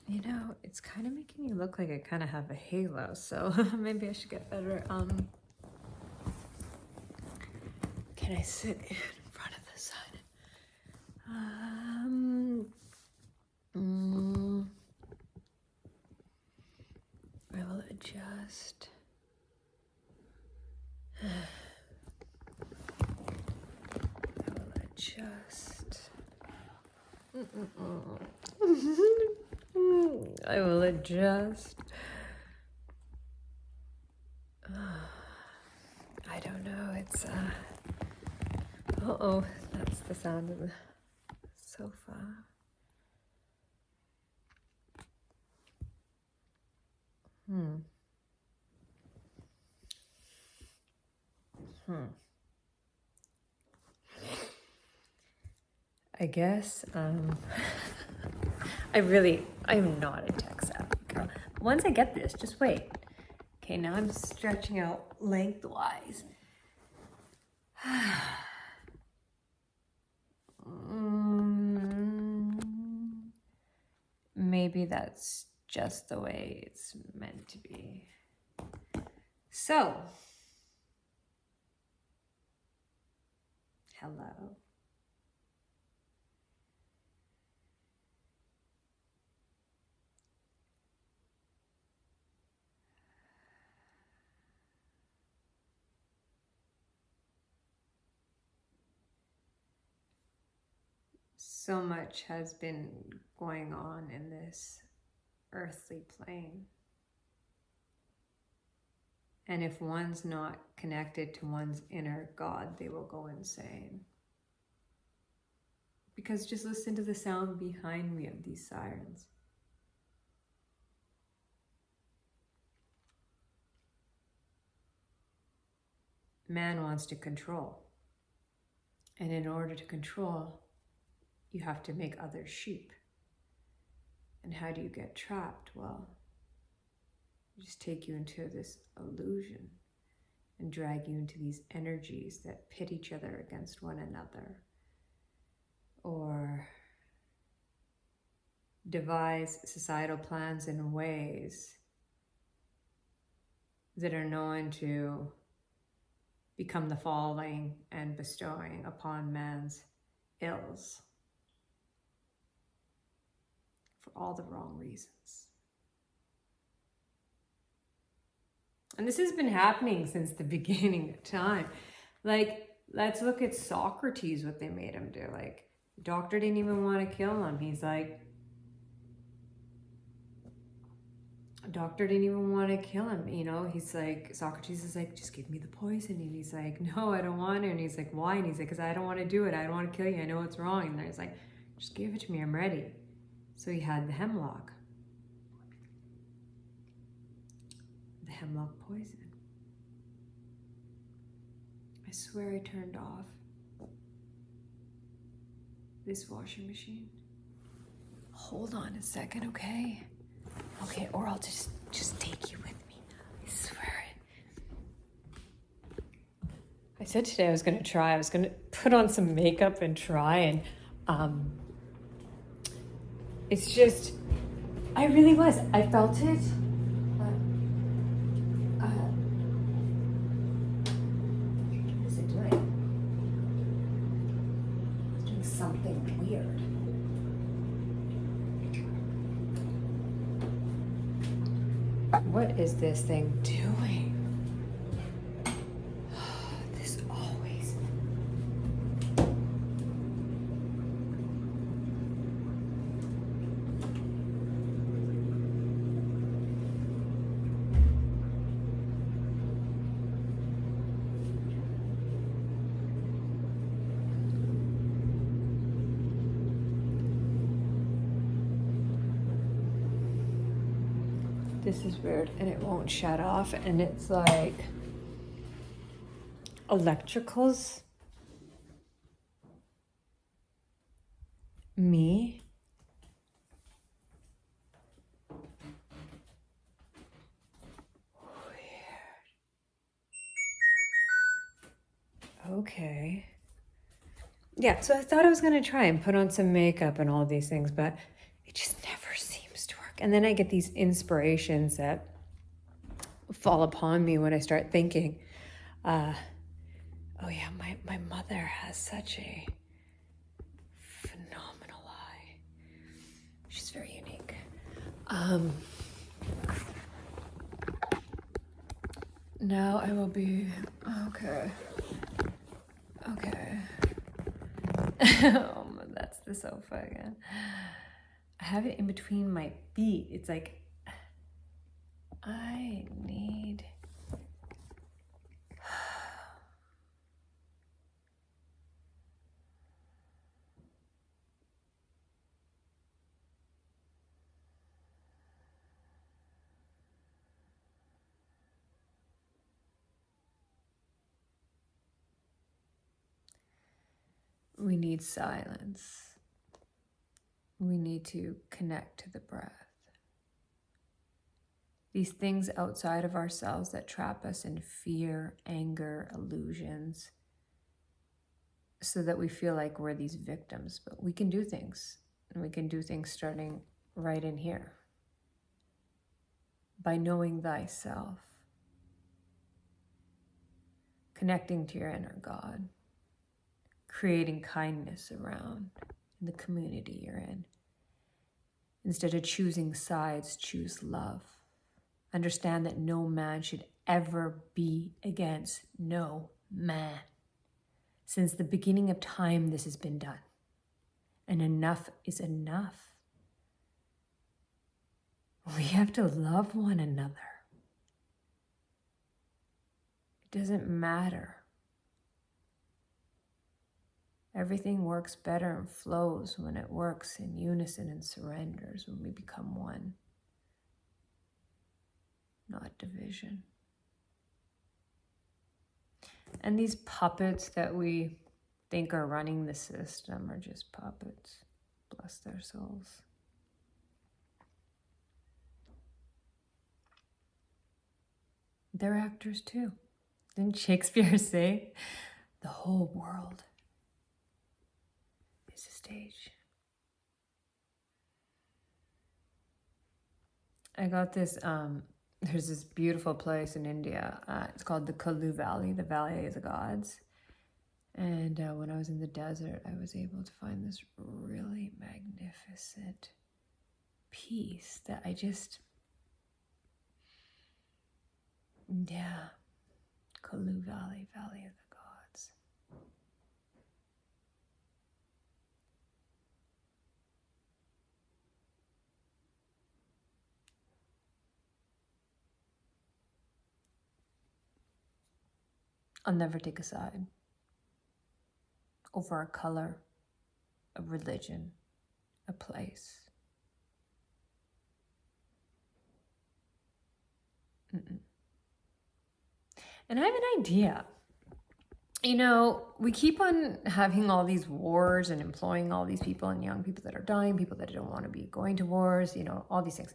You know, it's kind of making me look like I kind of have a halo, so maybe I should get better. Can I sit in front of the sun? I will adjust. I will adjust. I will adjust. I don't know, it's uh-oh, that's the sound of the sofa. I guess I'm not a tech savvy girl. Once I get this, just wait. Okay, now I'm stretching out lengthwise. Maybe that's just the way it's meant to be. So, hello. So much has been going on in this earthly plane. And if one's not connected to one's inner God, they will go insane. Because just listen to the sound behind me of these sirens. Man wants to control. And in order to control, you have to make others sheep. And how do you get trapped? Well, just take you into this illusion and drag you into these energies that pit each other against one another, or devise societal plans in ways that are known to become the falling and bestowing upon man's ills for all the wrong reasons. And this has been happening since the beginning of time. Like, let's look at Socrates, what they made him do. Like, doctor didn't even want to kill him. He's like, doctor didn't even want to kill him, you know. He's like, Socrates is like, just give me the poison. And he's like, no, I don't want to. And he's like, why? And he's like, because I don't want to do it. I don't want to kill you. I know it's wrong. And he's like, just give it to me. I'm ready. So he had the hemlock poison. I swear I turned off this washing machine. Hold on a second, okay? Okay, or I'll just take you with me. I swear it. I said today I was going to put on some makeup and try, and it's just, I really was. I felt it. What is it doing? It's doing something weird. What is this thing doing? This always. This is weird, and it won't shut off, and it's like electricals me. Weird. Okay. Yeah, so I thought I was gonna try and put on some makeup and all these things, but it just never seems to work. back. And then I get these inspirations that fall upon me when I start thinking, oh yeah, my mother has such a phenomenal eye. She's very unique. Now I will be, okay. Oh, that's the sofa again. I have it in between my feet. It's like, I need... We need silence. We need to connect to the breath. These things outside of ourselves that trap us in fear, anger, illusions, so that we feel like we're these victims. But we can do things, and we can do things starting right in here. By knowing thyself, connecting to your inner God, creating kindness around in the community you're in. Instead of choosing sides, choose love. Understand that no man should ever be against no man. Since the beginning of time, this has been done. And enough is enough. We have to love one another. It doesn't matter. Everything works better and flows when it works in unison and surrenders, when we become one, not division. And these puppets that we think are running the system are just puppets. Bless their souls. They're actors too. Didn't Shakespeare say, the whole world is a stage? I got this, there's this beautiful place in India. It's called the Kulu Valley, the Valley of the Gods. And when I was in the desert, I was able to find this really magnificent piece that I just, yeah, Kulu Valley, Valley of the Gods. I'll never take a side over a color, a religion, a place. Mm-mm. And I have an idea. You know, we keep on having all these wars and employing all these people and young people that are dying, people that don't want to be going to wars, you know, all these things.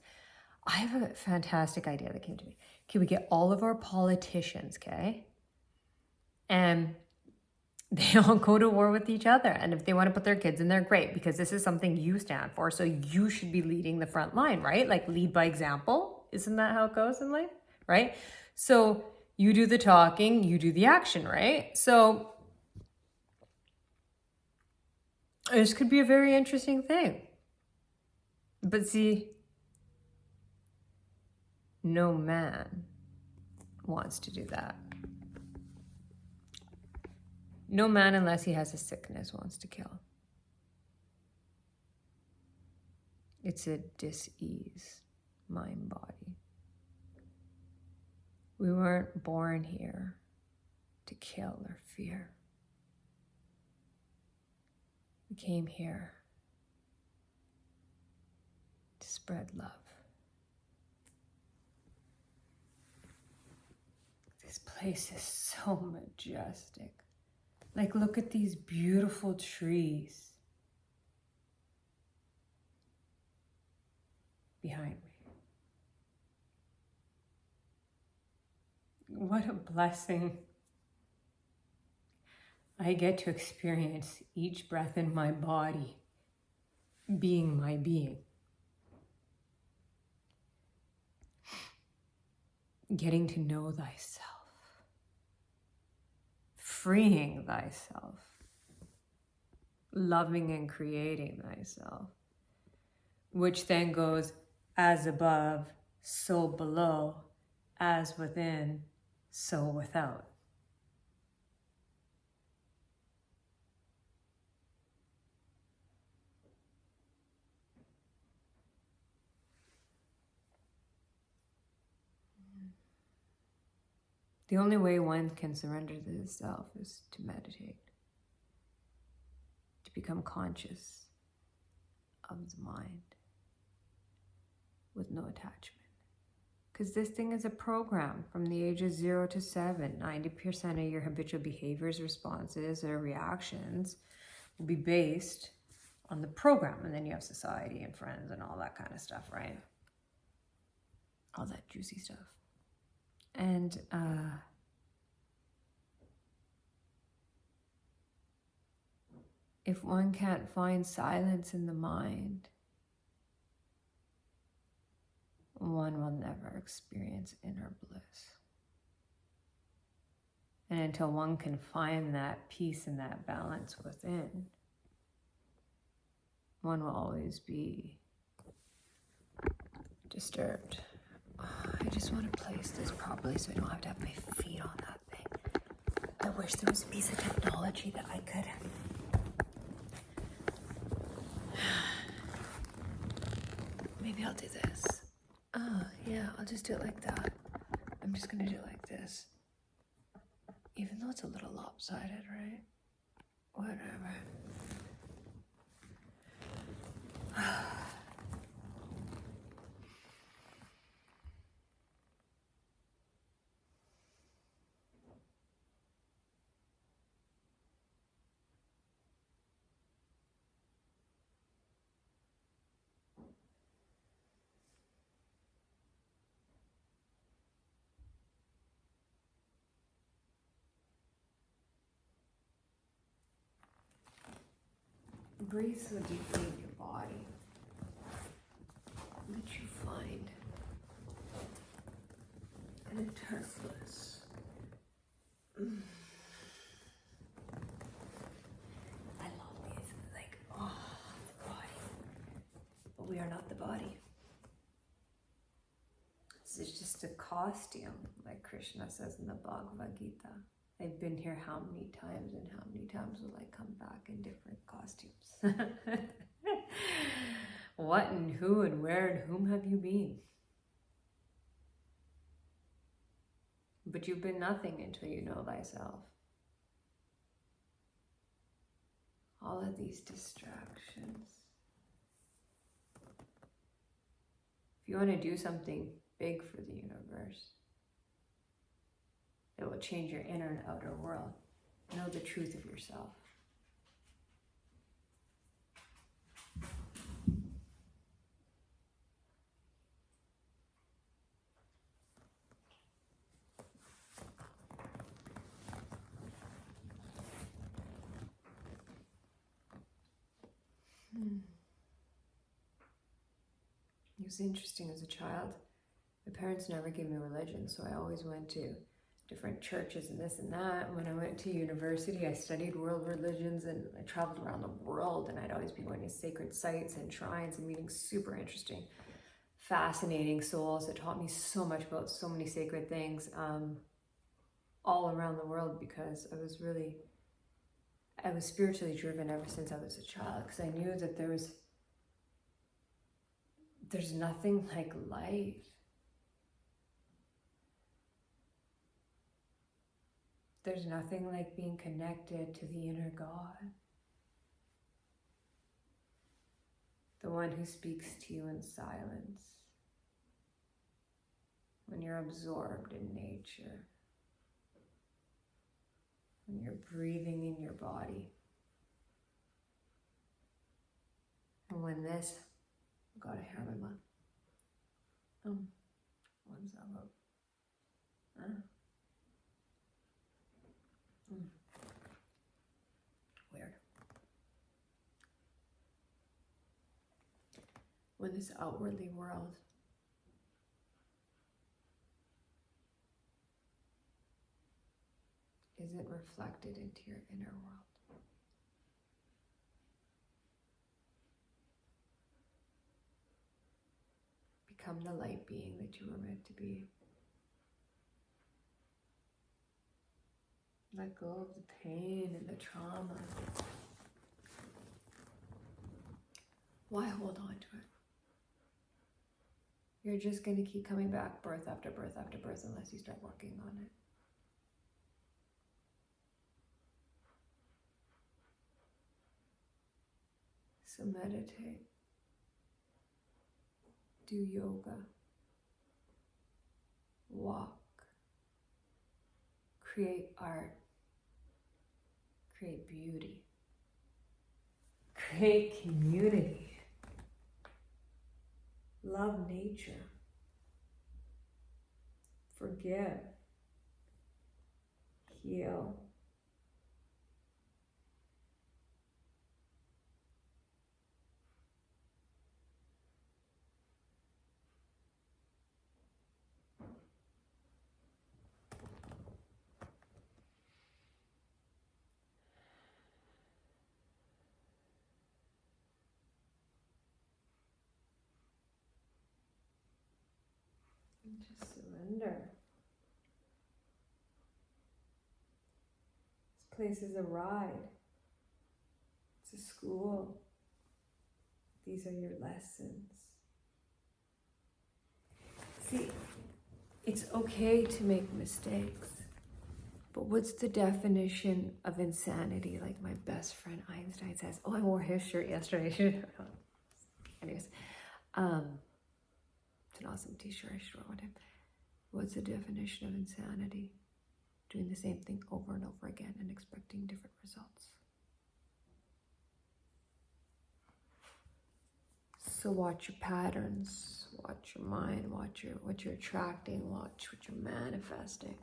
I have a fantastic idea that came to me. Okay, we get all of our politicians, okay? And they all go to war with each other. And if they want to put their kids in there, great, because this is something you stand for. So you should be leading the front line, right? Like lead by example. Isn't that how it goes in life, right? So you do the talking, you do the action, right? So this could be a very interesting thing. But see, no man wants to do that. No man, unless he has a sickness, wants to kill. It's a dis-ease, mind, body. We weren't born here to kill or fear. We came here to spread love. This place is so majestic. Like, look at these beautiful trees behind me. What a blessing. I get to experience each breath in my body being my being. getting to know thyself, freeing thyself, loving and creating thyself, which then goes as above, so below, as within, so without. The only way one can surrender to the self is to meditate, to become conscious of the mind with no attachment. Because this thing is a program from the ages 0 to 7. 90% of your habitual behaviors, responses, or reactions will be based on the program. And then you have society and friends and all that kind of stuff, right? All that juicy stuff. And if one can't find silence in the mind, one will never experience inner bliss. And until one can find that peace and that balance within, one will always be disturbed. I just want to place this properly so I don't have to have my feet on that thing. I wish there was a piece of technology that I could. Maybe I'll do this. Oh, yeah, I'll just do it like that. I'm just going to do it like this. Even though it's a little lopsided, right? Whatever. Breathe so deeply in your body that you find an eternal bliss. I love these, like, oh, the body. But we are not the body. This is just a costume, like Krishna says in the Bhagavad Gita. I've been here how many times, and how many times will I come back in different costumes? What and who and where and whom have you been? But you've been nothing until you know thyself. All of these distractions. If you want to do something big for the universe, it will change your inner and outer world. Know the truth of yourself. It was interesting as a child. My parents never gave me religion, so I always went to different churches and this and that. When I went to university, I studied world religions and I traveled around the world, and I'd always be going to sacred sites and shrines and meeting super interesting, fascinating souls that taught me so much about so many sacred things all around the world, because I was spiritually driven ever since I was a child, because I knew that there's nothing like life. There's nothing like being connected to the inner God. The one who speaks to you in silence. When you're absorbed in nature. When you're breathing in your body. And when this, got a hair in my mouth. What's that about? Weird. When this outwardly world isn't reflected into your inner world. Become the light being that you were meant to be. Let go of the pain and the trauma. Why hold on to it? You're just going to keep coming back birth after birth after birth unless you start working on it. So meditate. Do yoga. Walk. Create art. Create beauty. Create community. Love nature. Forgive. Heal. And just surrender. This place is a ride. It's a school. These are your lessons. See, it's okay to make mistakes, but what's the definition of insanity? Like my best friend Einstein says, oh, I wore his shirt yesterday. Anyways, it's an awesome t-shirt. I should wear one time. What's the definition of insanity? Doing the same thing over and over again and expecting different results. So watch your patterns, watch your mind, watch what you're attracting, watch what you're manifesting.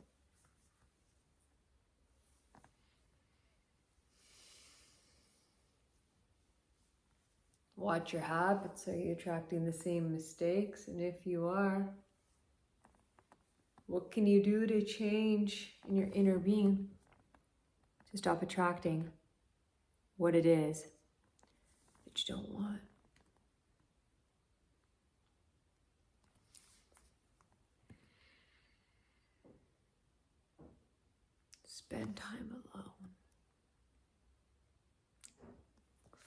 Watch your habits. Are you attracting the same mistakes? And if you are, what can you do to change in your inner being to stop attracting what it is that you don't want? Spend time alone.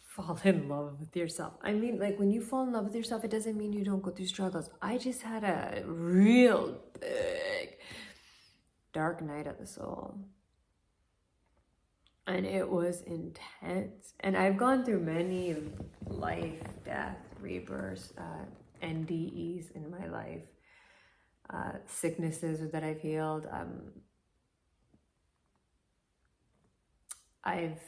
Fall in love with yourself. I mean, like when you fall in love with yourself, it doesn't mean you don't go through struggles. I just had a real big dark night of the soul. And it was intense. And I've gone through many life, death, rebirths, NDEs in my life. Sicknesses that I've healed. I've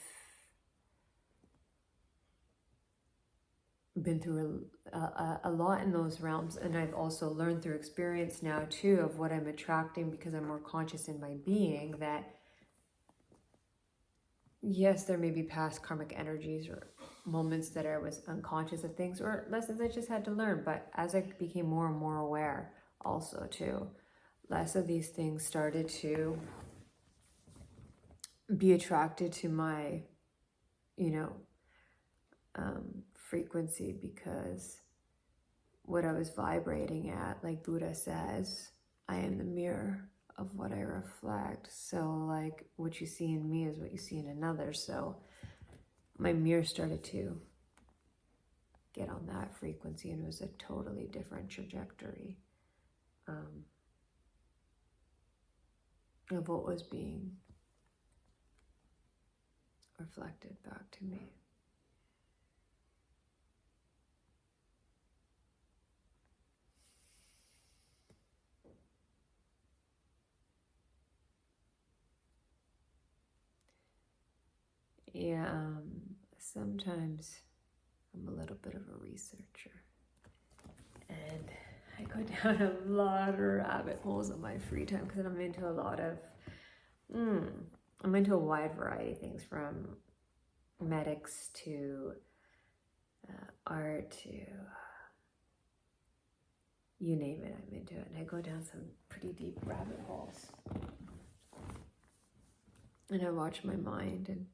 been through a lot in those realms, and I've also learned through experience now too of what I'm attracting because I'm more conscious in my being that yes, there may be past karmic energies or moments that I was unconscious of things or lessons I just had to learn, but as I became more and more aware also too, less of these things started to be attracted to my, frequency, because what I was vibrating at, like Buddha says, I am the mirror of what I reflect. So like what you see in me is what you see in another. So my mirror started to get on that frequency, and it was a totally different trajectory of what was being reflected back to me. Yeah, sometimes I'm a little bit of a researcher, and I go down a lot of rabbit holes in my free time because I'm into a lot of, I'm into a wide variety of things, from medics to art to you name it, I'm into it. And I go down some pretty deep rabbit holes. And I watch my mind, and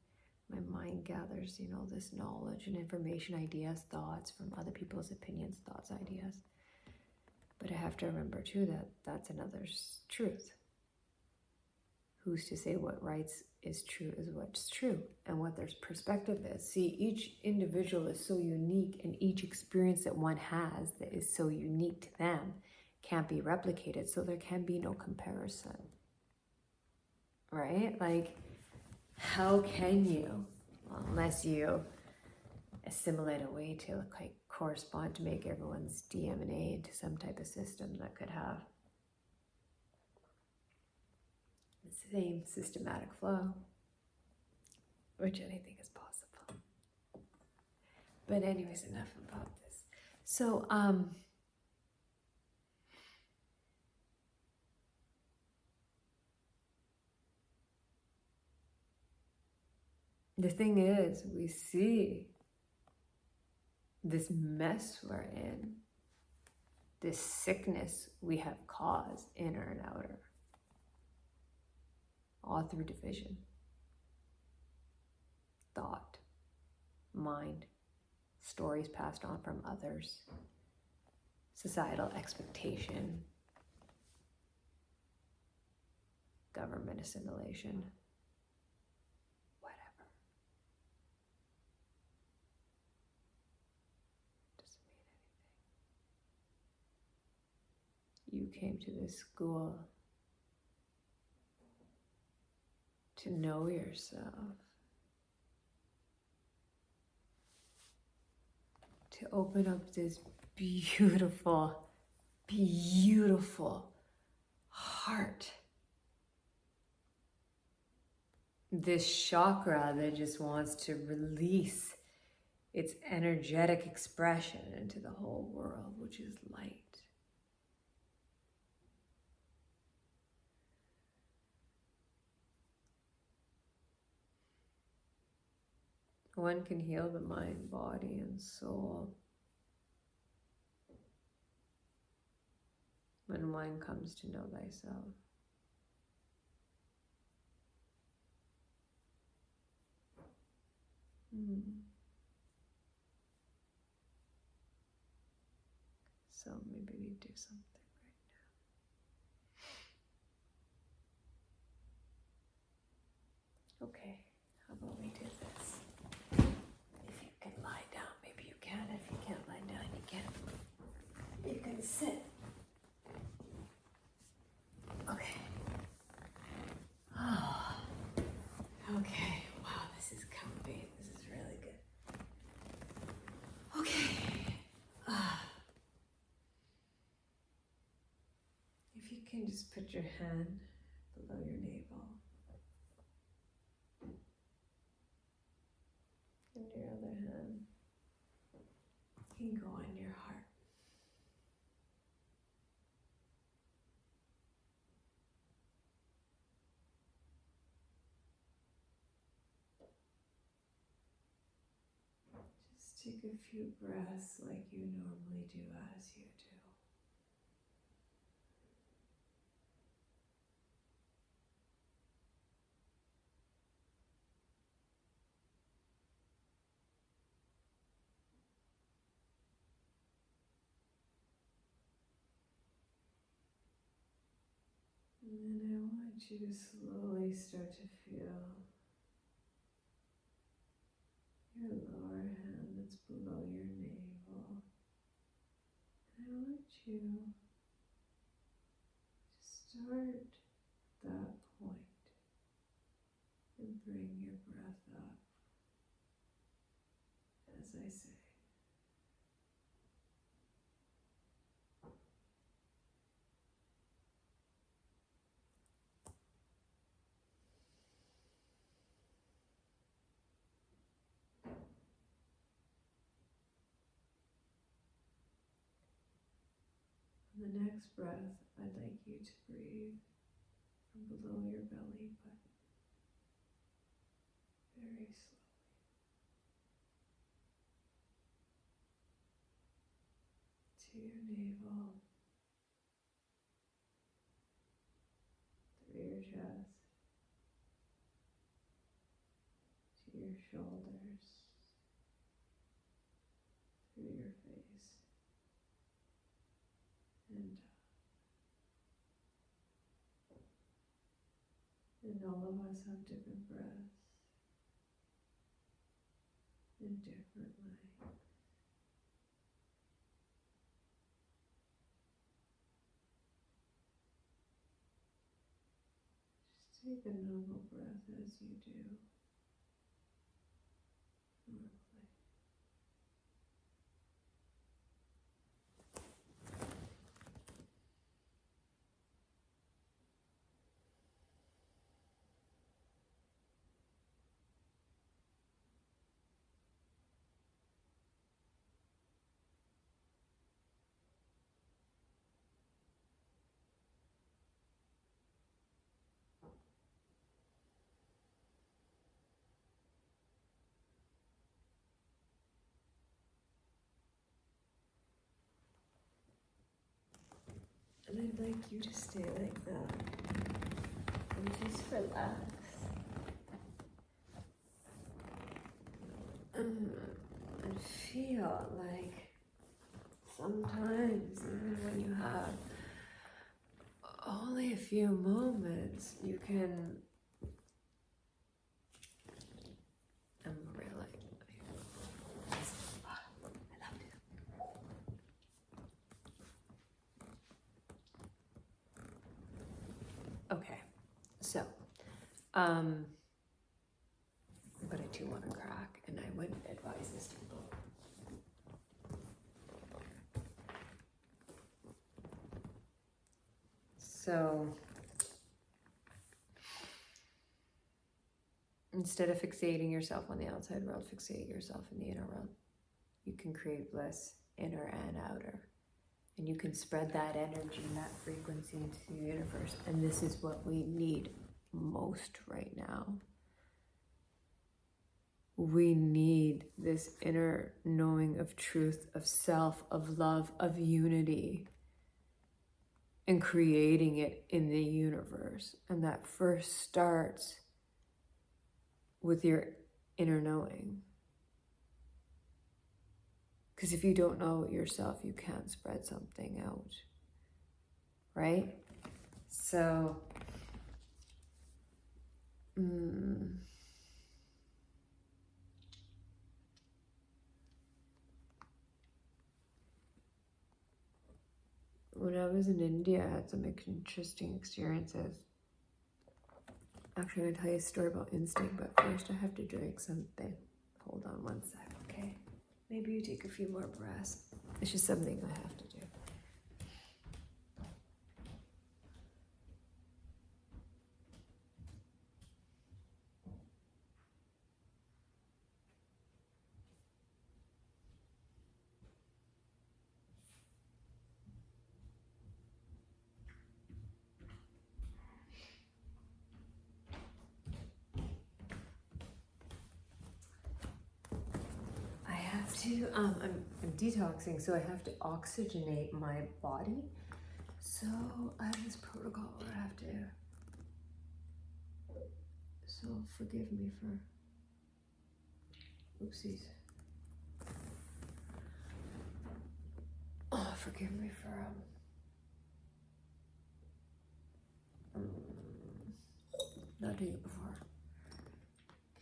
my mind gathers, this knowledge and information, ideas, thoughts from other people's opinions, thoughts, ideas. But I have to remember too that that's another's truth. Who's to say what rights is true is what's true and what their perspective is? See, each individual is so unique, and each experience that one has that is so unique to them can't be replicated, so there can be no comparison, right? Like, how can you, well, unless you assimilate a way to like correspond to make everyone's DNA into some type of system that could have the same systematic flow, which anything is possible. But anyways, enough about this. So, the thing is, we see this mess we're in, this sickness we have caused, inner and outer, all through division, thought, mind, stories passed on from others, societal expectation, government assimilation, whatever. Doesn't mean anything. You came to this school to know yourself, to open up this beautiful, beautiful heart. This chakra that just wants to release its energetic expression into the whole world, which is light. One can heal the mind, body, and soul when one comes to know thyself. So maybe we do something right now. Okay, how about we do this? If you can lie down, maybe you can. If you can't lie down, you can. You can sit. Okay. Oh, okay. Wow, this is comfy. This is really good. Okay. If you can just put your hand below your navel. And your other hand can go on your heart. Just take a few breaths like you normally do as you do. And then I want you to slowly start to feel your lower hand that's below your navel. And I want you to start that point and bring your breath up as I say. On the next breath, I'd like you to breathe from below your belly button, very slowly, to your navel, through your chest, shoulders, through your face, and all of us have different breaths in different ways. Just take a normal breath as you do normally. And I'd like you to stay like that and just relax. And feel like sometimes, even when you have only a few moments, you can Okay, so, but I do want to crack, and I wouldn't advise this to people. So, instead of fixating yourself on the outside world, fixate yourself in the inner world. You can create bliss, inner and outer. And you can spread that energy and that frequency into the universe. And this is what we need most right now. We need this inner knowing of truth, of self, of love, of unity, and creating it in the universe. And that first starts with your inner knowing. Because if you don't know yourself, you can't spread something out, right? So, when I was in India, I had some interesting experiences. Actually, I'm going to tell you a story about instinct, but first I have to drink something. Hold on one sec, okay? Maybe you take a few more breaths. It's just something I have to do. I'm detoxing, so I have to oxygenate my body. So I have this protocol where I have to. So forgive me for oopsies. Oh, forgive me for not doing it before.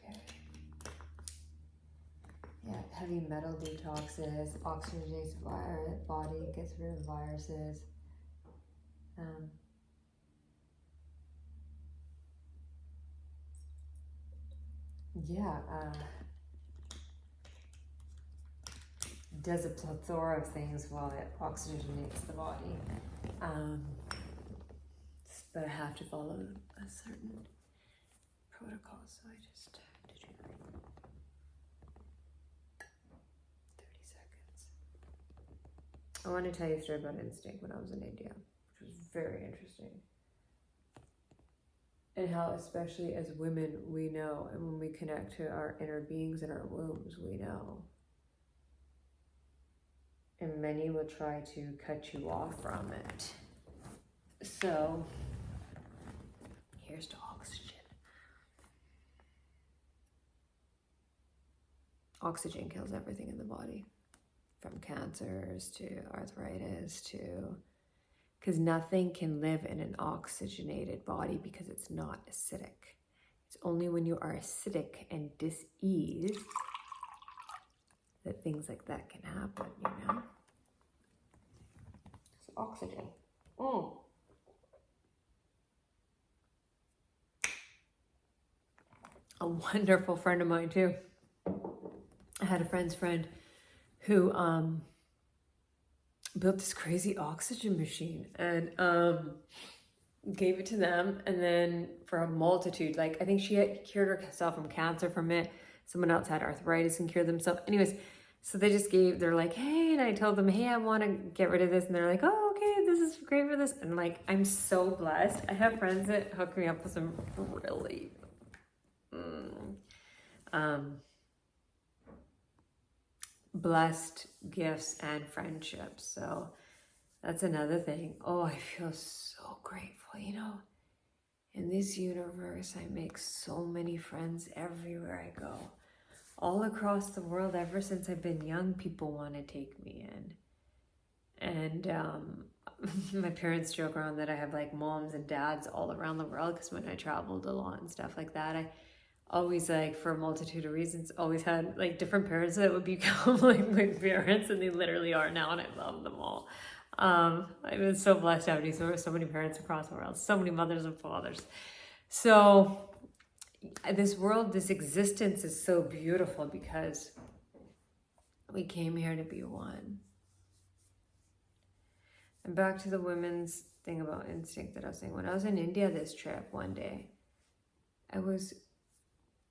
Okay. Yeah, heavy metal detoxes, oxygenates the body, gets rid of viruses. Does a plethora of things while it oxygenates the body. But I have to follow a certain protocol, so I just have to do 30 seconds. I want to tell you a story about instinct when I was in India, which was very interesting. And how, especially as women, we know, and when we connect to our inner beings and our wombs, we know. And many will try to cut you off from it. So, here's to oxygen. Oxygen kills everything in the body, from cancers to arthritis to, because nothing can live in an oxygenated body because it's not acidic. It's only when you are acidic and dis-ease that things like that can happen, you know? So oxygen. A wonderful friend of mine too. I had a friend's friend who built this crazy oxygen machine and gave it to them, and then for a multitude, like I think she had cured herself from cancer from it. Someone else had arthritis and cured themselves. Anyways, so they're like, hey, and I told them, hey, I want to get rid of this, and they're like, oh, okay, this is great for this. And like, I'm so blessed. I have friends that hook me up with some really blessed gifts and friendships. So that's another thing. Oh, I feel so grateful. You know, in this universe, I make so many friends everywhere I go. All across the world, ever since I've been young, people want to take me in. And my parents joke around that I have like moms and dads all around the world, because when I traveled a lot and stuff like that, I always, like, for a multitude of reasons, always had like different parents that would become like my parents, and they literally are now, and I love them all. I've been so blessed to have so many parents across the world, so many mothers and fathers. So this world, this existence is so beautiful because we came here to be one. And back to the women's thing about instinct that I was saying. When I was in India this trip one day, I was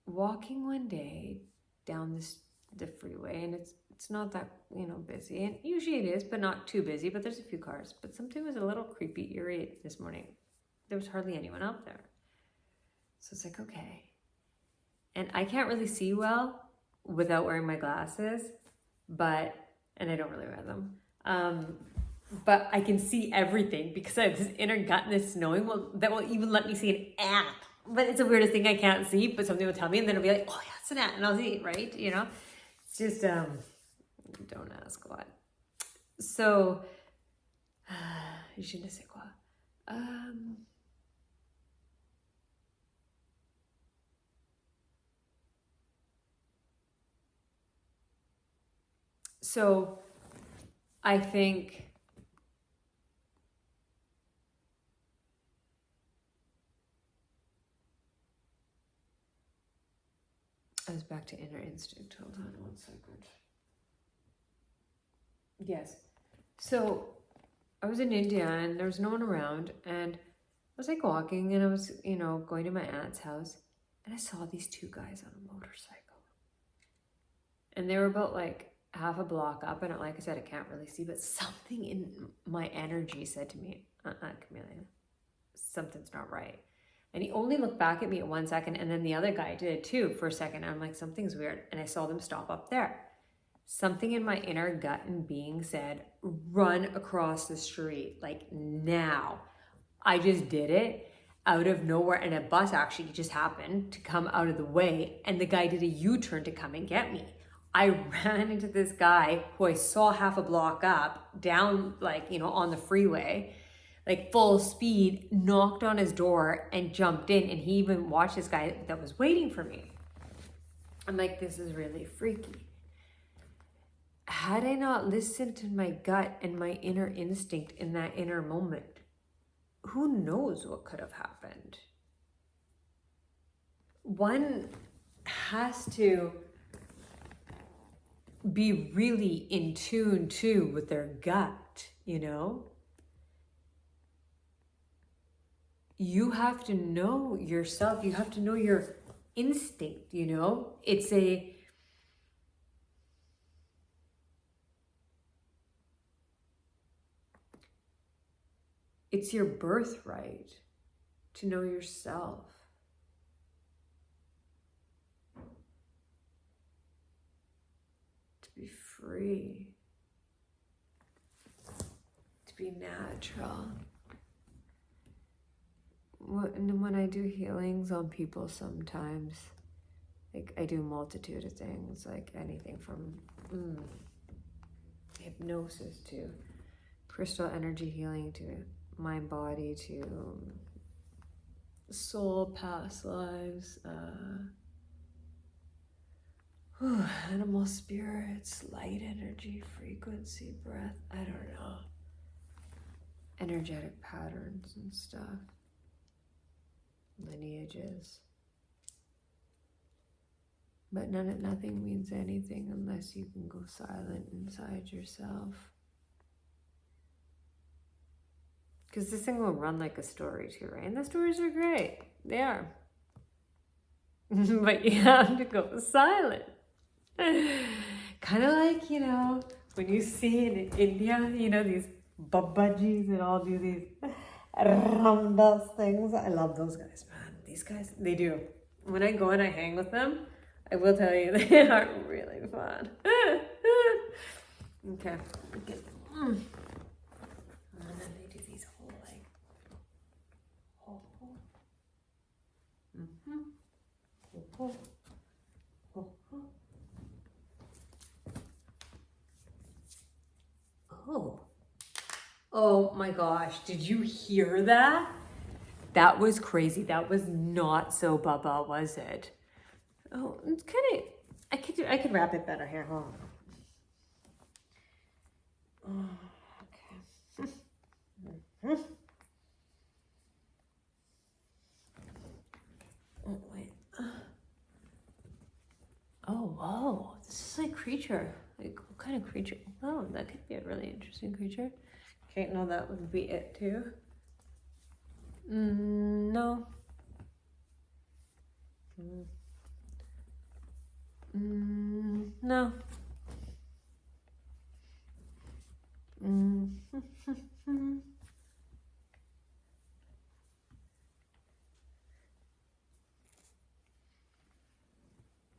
walking one day down the freeway, and it's not that, you know, busy, and usually it is, but not too busy, but there's a few cars. But something was a little creepy, eerie this morning. There was hardly anyone out there. So it's like, okay. And I can't really see well without wearing my glasses, and I don't really wear them. But I can see everything because I have this inner gut and this knowing that will even let me see an ant. But it's the weirdest thing, I can't see, but something will tell me, and then it'll be like, oh yeah, it's an ant, and I'll see it, right? You know? It's just, don't ask what. So, je ne sais quoi. So, I think I was back to inner instinct. Hold on 1 second. Yes. So I was in India and there was no one around, and I was like walking, and I was, you know, going to my aunt's house, and I saw these two guys on a motorcycle. And they were about like half a block up, and like I said, I can't really see, but something in my energy said to me, Camelia, something's not right. And he only looked back at me at 1 second, and then the other guy did too for a second. I'm like, something's weird. And I saw them stop up there. Something in my inner gut and being said, run across the street, like now. I just did it out of nowhere, and a bus actually just happened to come out of the way, and the guy did a U-turn to come and get me. I ran into this guy who I saw half a block up, down, like, you know, on the freeway, like full speed, knocked on his door and jumped in, and he even watched this guy that was waiting for me. I'm like, this is really freaky. Had I not listened to my gut and my inner instinct in that inner moment, who knows what could have happened? One has to be really in tune too with their gut, you know? You have to know yourself. You have to know your instinct, you know? It's your birthright to know yourself. To be free. To be natural. And when I do healings on people, sometimes Like, I do a multitude of things, like anything from hypnosis to crystal energy healing to mind body to soul, past lives, animal spirits, light energy, frequency, breath, I don't know, energetic patterns and stuff, lineages. But nothing means anything unless you can go silent inside yourself. Because this thing will run like a story too, right? And the stories are great. They are. But you have to go silent. Kind of like, you know, when you see in India, you know, these babajis and all do these ramdas things. I love those guys, man. These guys, they do. When I go and I hang with them, I will tell you, they are really fun. Okay. And then they do these whole, like, Oh my gosh, did you hear that? That was crazy. That was not so Bubba, was it? Oh, it's kind of, I could wrap it better here, hold on. Oh, okay. Oh, wait. Oh, whoa. This is like creature. Like, what kind of creature? Oh, that could be a really interesting creature. Okay, no, that would be it too. No. No.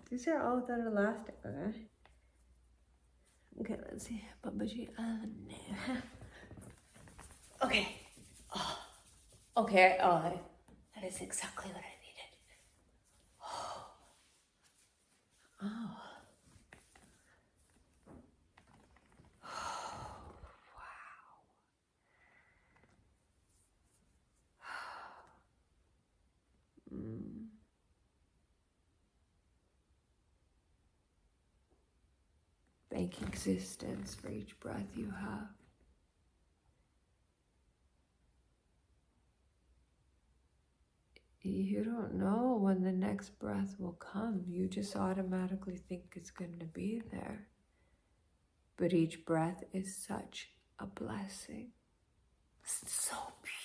These are all that are elastic, okay? Okay, let's see. Babaji. Okay. Oh. Okay, that is exactly what I needed. Oh. Thank existence for each breath you have. You don't know when the next breath will come. You just automatically think it's going to be there. But each breath is such a blessing. So beautiful.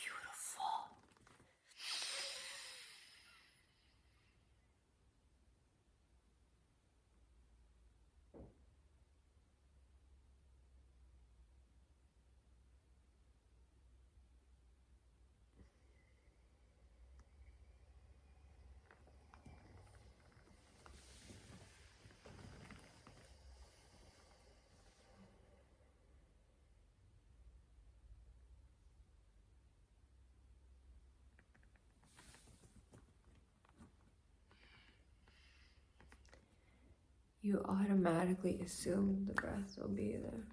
You automatically assume the breath will be there.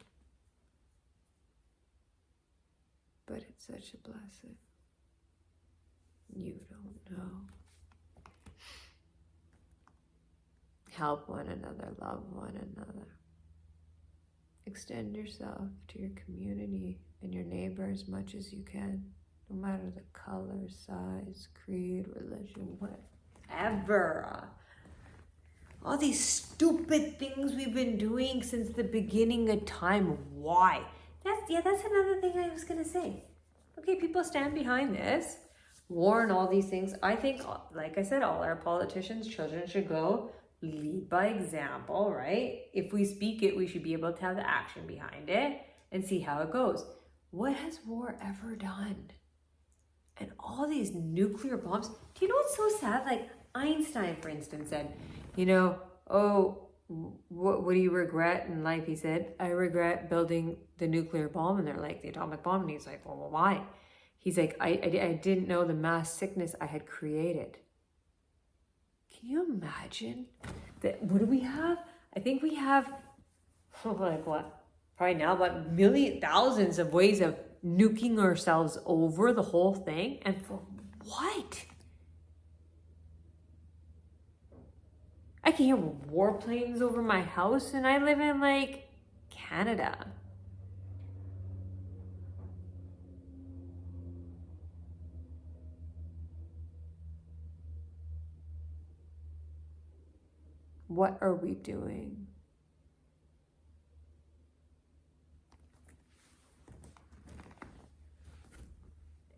But it's such a blessing. You don't know. Help one another, love one another. Extend yourself to your community and your neighbor as much as you can, no matter the color, size, creed, religion, whatever. All these stupid things we've been doing since the beginning of time. Why? That's another thing I was gonna say. Okay, people stand behind this, war and all these things. I think, like I said, all our politicians' children should go lead by example, right? If we speak it, we should be able to have the action behind it and see how it goes. What has war ever done? And all these nuclear bombs. Do you know what's so sad? Like Einstein, for instance, said, you know, oh, what do you regret in life? He said, I regret building the nuclear bomb. And they're like, the atomic bomb. And he's like, well, why? He's like, I didn't know the mass sickness I had created. Can you imagine that? What do we have? I think we have, like what? Probably now about thousands of ways of nuking ourselves over the whole thing. And for what? I can hear warplanes over my house, and I live in like Canada. What are we doing?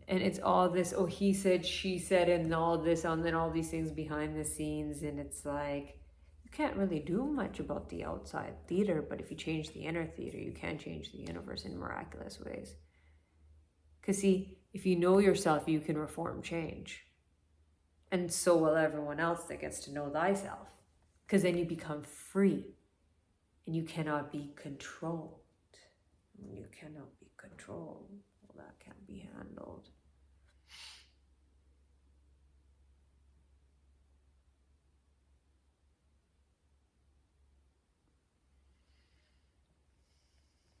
And it's all this, oh, he said, she said, and all this, and then all these things behind the scenes. And it's like, you can't really do much about the outside theater, but if you change the inner theater, you can change the universe in miraculous ways. Because see, if you know yourself, you can reform change. And so will everyone else that gets to know thyself. Because then you become free. And you cannot be controlled. You cannot be controlled. Well, that can't be handled.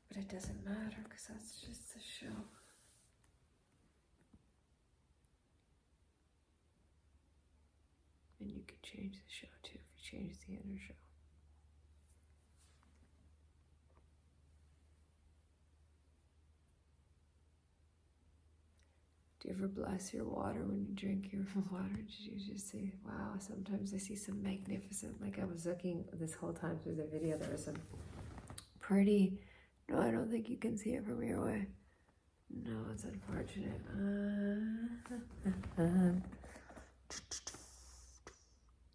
But it doesn't matter because that's just the show. And you can change the show too if you change the inner show. Do you ever bless your water when you drink your water? Did you just say, wow, sometimes I see some magnificent, like I was looking this whole time through the video, there was some pretty, no, I don't think you can see it from your way. No, it's unfortunate.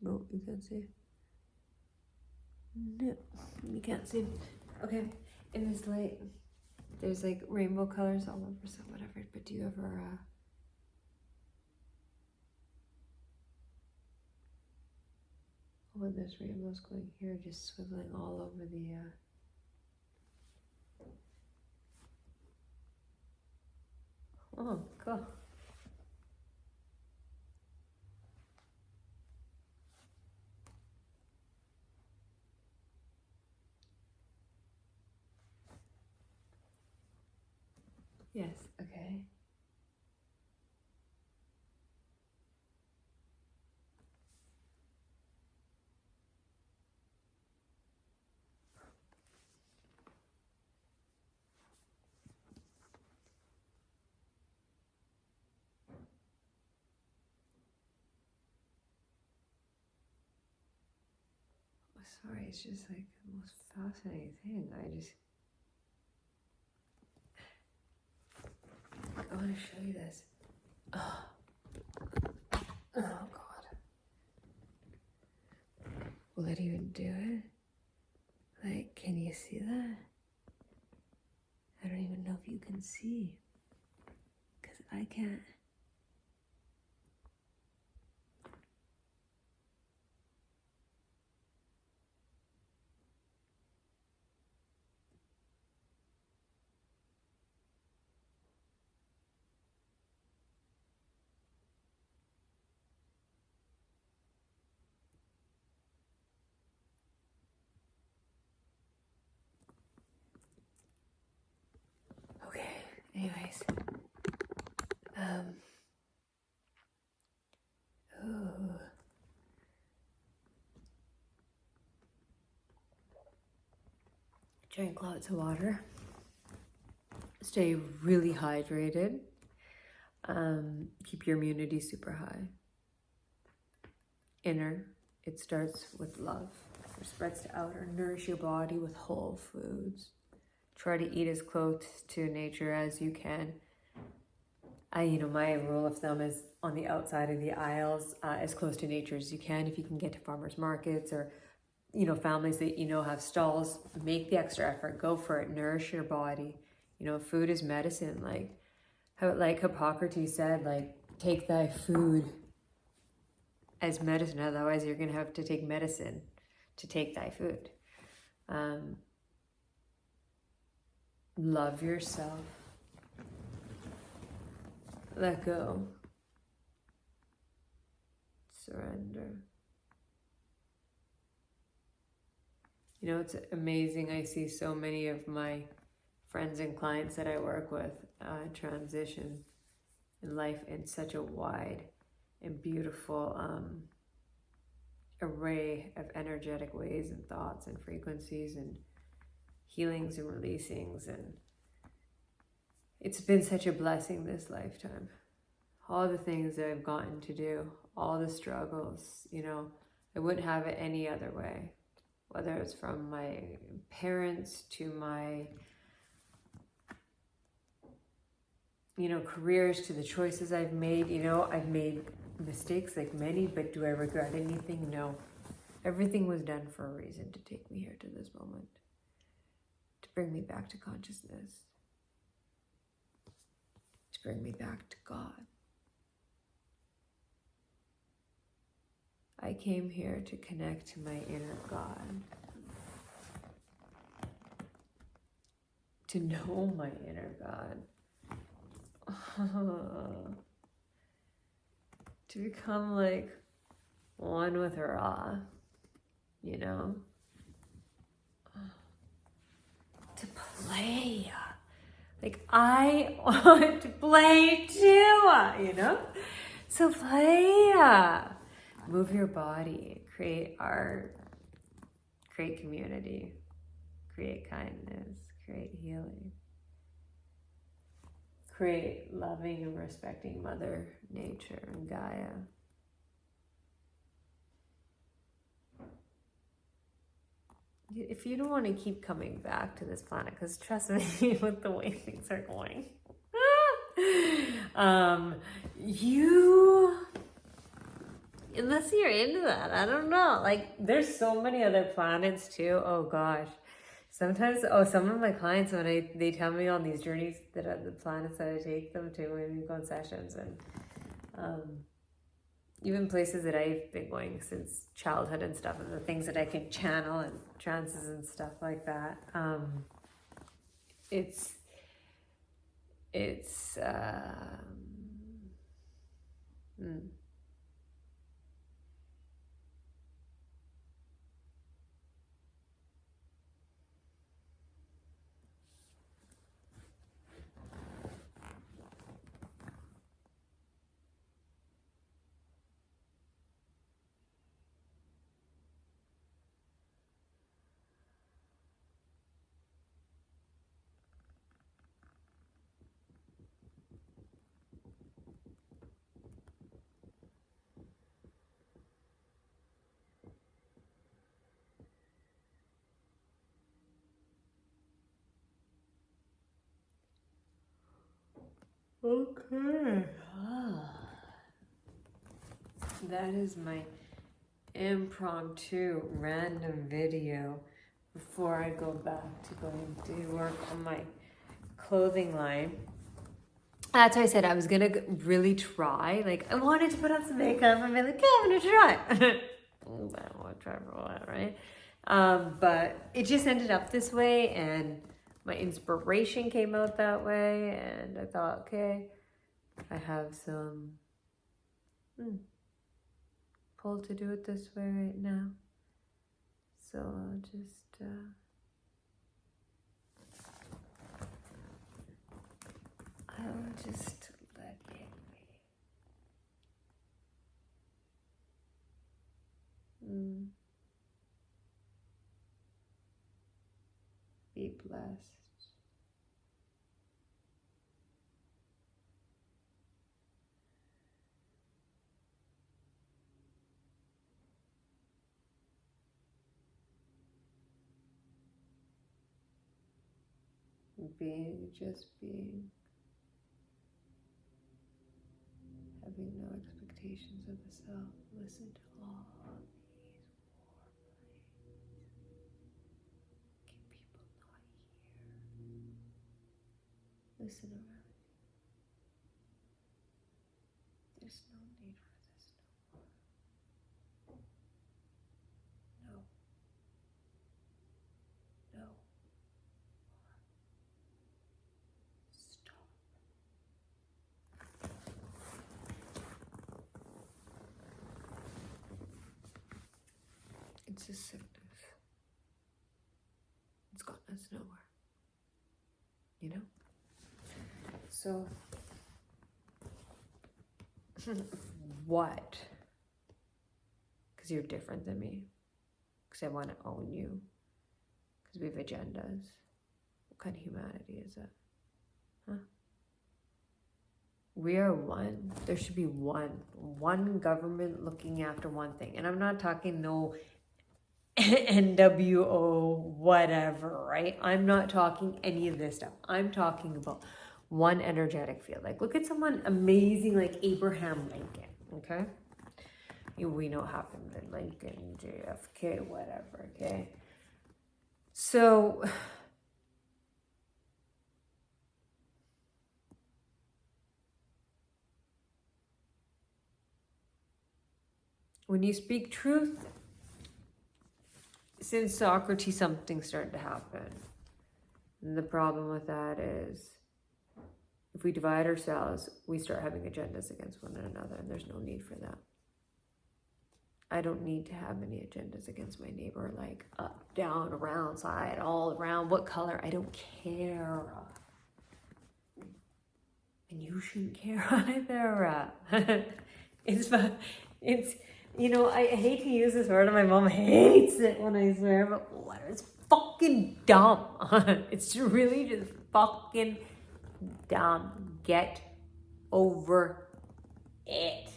No, you can't see. No, you can't see. Okay, in this light, there's like rainbow colors all over, so whatever, but do you ever, when there's rainbows going here, just swiveling all over the, oh, cool. Yes, okay. Sorry, it's just like the most fascinating thing. I want to show you this. Oh, God. Will it even do it? Like, can you see that? I don't even know if you can see. Because I can't. Okay, anyways. Ooh. Drink lots of water. Stay really hydrated. Keep your immunity super high. Inner, it starts with love. It spreads to outer. Nourish your body with whole foods. Try to eat as close to nature as you can. My rule of thumb is on the outside of the aisles, as close to nature as you can. If you can get to farmers markets or, families that have stalls, make the extra effort, go for it, nourish your body. Food is medicine. Like Hippocrates said, like, take thy food as medicine, otherwise you're going to have to take medicine to take thy food. Love yourself. Let go. Surrender. You know, it's amazing. I see so many of my friends and clients that I work with transition in life in such a wide and beautiful array of energetic ways and thoughts and frequencies and healings and releasings. And it's been such a blessing this lifetime. All the things that I've gotten to do, all the struggles, you know, I wouldn't have it any other way. Whether it's from my parents to my, you know, careers, to the choices I've made. You know, I've made mistakes like many, but do I regret anything? No. Everything was done for a reason, to take me here to this moment, to bring me back to consciousness, to bring me back to God. I came here to connect to my inner God, to know my inner God, to become like one with Ra, you know, to play. Like, I want to play too, you know? So play. Move your body, create art, create community, create kindness, create healing, create loving and respecting Mother Nature and Gaia. If you don't want to keep coming back to this planet, because trust me, with the way things are going, unless you're into that, I don't know. Like, there's so many other planets too. Oh gosh. Sometimes, some of my clients, when they tell me on these journeys that are the planets that I take them to when we go on sessions, and even places that I've been going since childhood and stuff, and the things that I can channel and trances and stuff like that. It's okay. That is my impromptu random video before I go back to going to work on my clothing line. That's why I said I was gonna really try. Like, I wanted to put on some makeup and be like, yeah, I'm gonna try. I don't want to try for what, right? But it just ended up this way, and my inspiration came out that way, and I thought, okay, I have some pull to do it this way right now. So I'll just let it be. Be blessed. Being, just being. Having no expectations of the self. Listen to all these warplanes. Can people not hear? Listen around you. There's no need for this no more. No. No. Stop. It's a sickness. us nowhere. You know? So, what? Because you're different than me. Because I want to own you. Because we have agendas. What kind of humanity is that? Huh? We are one. There should be one government looking after one thing. And I'm not talking no NWO, whatever, right? I'm not talking any of this stuff. I'm talking about one energetic field. Like, look at someone amazing like Abraham Lincoln, okay? We know what happened to Lincoln, JFK, whatever, okay? So, when you speak truth, since Socrates, something started to happen. And the problem with that is, if we divide ourselves, we start having agendas against one another, and there's no need for that. I don't need to have any agendas against my neighbor, like up, down, around, side, all around, what color, I don't care. And you shouldn't care either. It's, you know, I hate to use this word, and my mom hates it when I swear, but what? It's fucking dumb. It's really just fucking dumb. Get over it.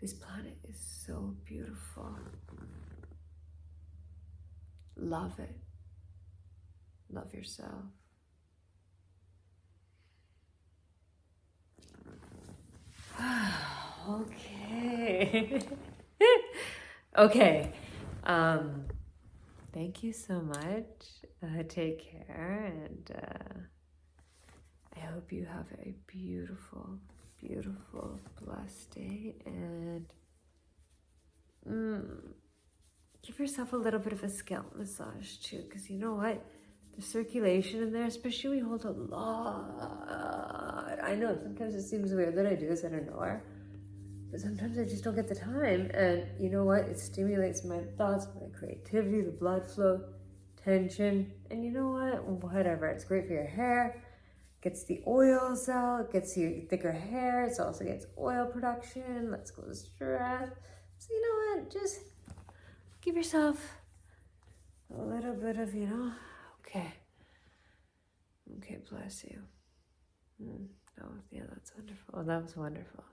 This planet is so beautiful. Love it. Love yourself. Okay. Okay. Thank you so much. Take care, and I hope you have a beautiful, beautiful, blessed day, and give yourself a little bit of a scalp massage too, because you know what? The circulation in there, especially we hold a lot. I know sometimes it seems weird that I do this out of nowhere, but sometimes I just don't get the time. And you know what? It stimulates my thoughts, my creativity, the blood flow, tension. And you know what? Whatever. It's great for your hair. Gets the oils out, gets you thicker hair. It also gets oil production. Let's go to stress. So you know what? Just give yourself a little bit of, you know, okay. Okay, bless you. Oh, yeah, that's wonderful. That was wonderful.